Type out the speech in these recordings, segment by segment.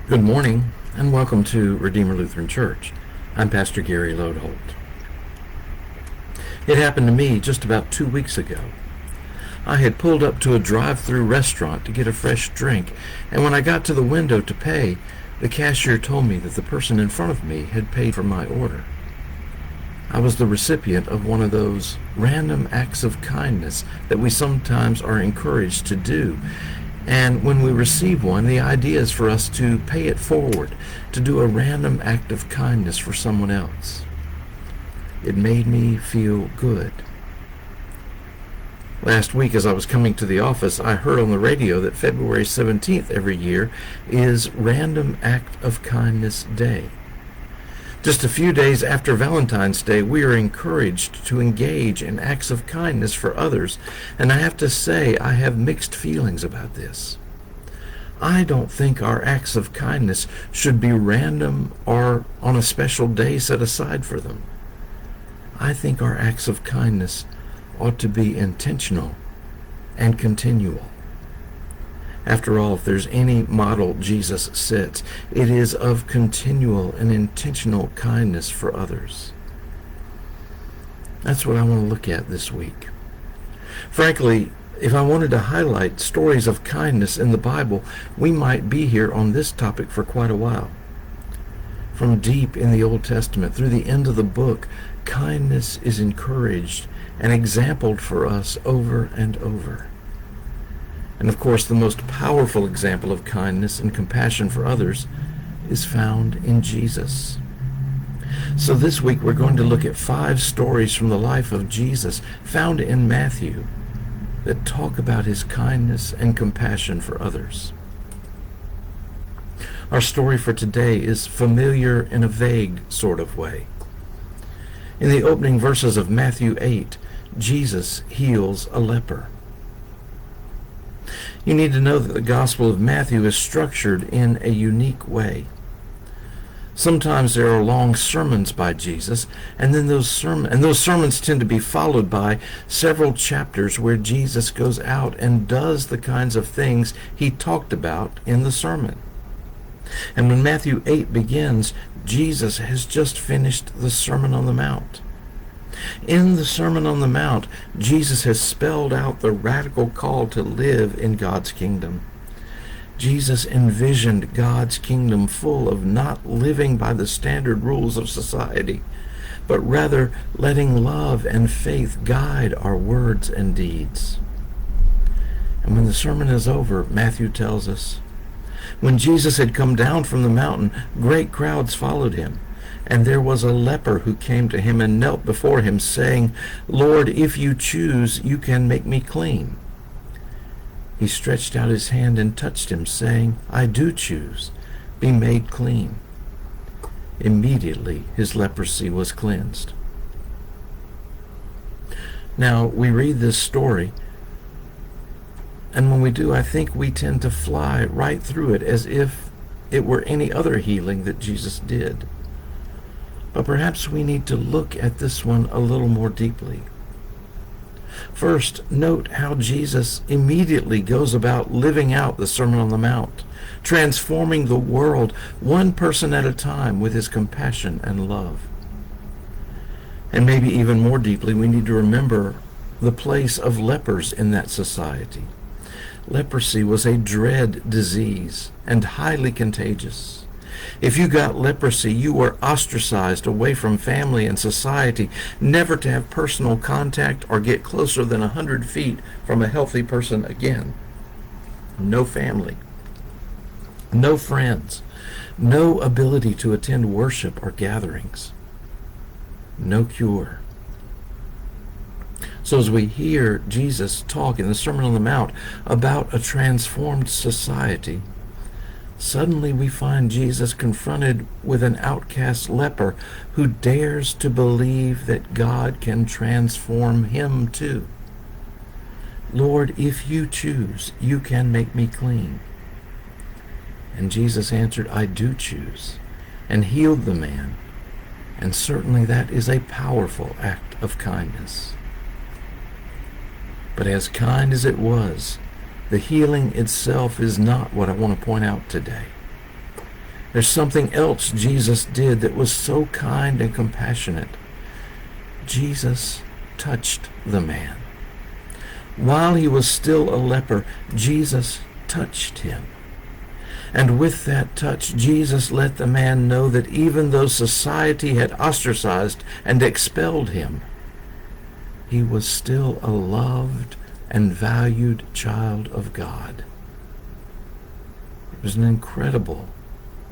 Good morning, and welcome to Redeemer Lutheran Church. I'm Pastor Gary Lodeholt. It happened to me just about 2 weeks ago. I had pulled up to a drive-through restaurant to get a fresh drink, and when I got to the window to pay, the cashier told me that the person in front of me had paid for my order. I was the recipient of one of those random acts of kindness that we sometimes are encouraged to do. And when we receive one, the idea is for us to pay it forward, to do a random act of kindness for someone else. It made me feel good. Last week, as I was coming to the office, I heard on the radio that February 17th every year is Random Act of Kindness Day. Just a few days after Valentine's Day, we are encouraged to engage in acts of kindness for others, and I have to say I have mixed feelings about this. I don't think our acts of kindness should be random or on a special day set aside for them. I think our acts of kindness ought to be intentional and continual. After all, if there's any model Jesus sets, it is of continual and intentional kindness for others. That's what I want to look at this week. Frankly, if I wanted to highlight stories of kindness in the Bible, we might be here on this topic for quite a while. From deep in the Old Testament through the end of the book, kindness is encouraged and exampled for us over and over. And of course, the most powerful example of kindness and compassion for others is found in Jesus. So this week we're going to look at 5 stories from the life of Jesus found in Matthew that talk about his kindness and compassion for others. Our story for today is familiar in a vague sort of way. In the opening verses of Matthew 8, Jesus heals a leper. You need to know that the Gospel of Matthew is structured in a unique way. Sometimes there are long sermons by Jesus, and then those sermons tend to be followed by several chapters where Jesus goes out and does the kinds of things he talked about in the sermon. And when Matthew 8 begins, Jesus has just finished the Sermon on the Mount. In the Sermon on the Mount, Jesus has spelled out the radical call to live in God's kingdom. Jesus envisioned God's kingdom full of not living by the standard rules of society, but rather letting love and faith guide our words and deeds. And when the sermon is over, Matthew tells us, when Jesus had come down from the mountain, great crowds followed him. And there was a leper who came to him and knelt before him, saying, Lord, if you choose, you can make me clean. He stretched out his hand and touched him, saying, I do choose. Be made clean. Immediately his leprosy was cleansed. Now, we read this story, and when we do, I think we tend to fly right through it as if it were any other healing that Jesus did. But perhaps we need to look at this one a little more deeply. First, note how Jesus immediately goes about living out the Sermon on the Mount, transforming the world one person at a time with his compassion and love. And maybe even more deeply, we need to remember the place of lepers in that society. Leprosy was a dread disease and highly contagious. If you got leprosy, you were ostracized away from family and society, never to have personal contact or get closer than 100 feet from a healthy person again. No family, no friends, no ability to attend worship or gatherings, no cure. So as we hear Jesus talk in the Sermon on the Mount about a transformed society, suddenly we find Jesus confronted with an outcast leper who dares to believe that God can transform him too. Lord, if you choose, you can make me clean. And Jesus answered, I do choose, and healed the man. And certainly that is a powerful act of kindness. But as kind as it was, the healing itself is not what I want to point out today. There's something else Jesus did that was so kind and compassionate. Jesus touched the man. While he was still a leper, Jesus touched him. And with that touch, Jesus let the man know that even though society had ostracized and expelled him, he was still a loved and valued child of God. It was an incredible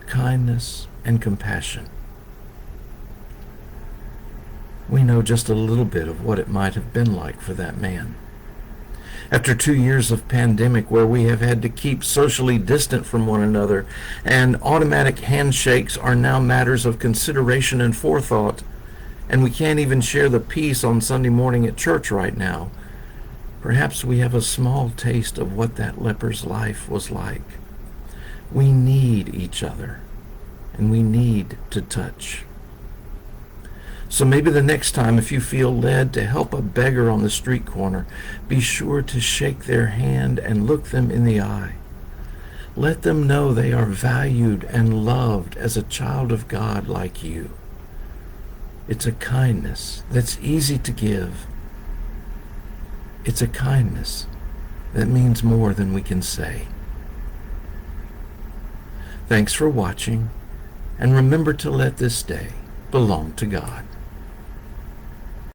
kindness and compassion. We know just a little bit of what it might have been like for that man. After 2 years of pandemic where we have had to keep socially distant from one another, and automatic handshakes are now matters of consideration and forethought, and we can't even share the peace on Sunday morning at church right now, perhaps we have a small taste of what that leper's life was like. We need each other, and we need to touch. So maybe the next time, if you feel led to help a beggar on the street corner, be sure to shake their hand and look them in the eye. Let them know they are valued and loved as a child of God like you. It's a kindness that's easy to give. It's a kindness that means more than we can say. Thanks for watching, and remember to let this day belong to God.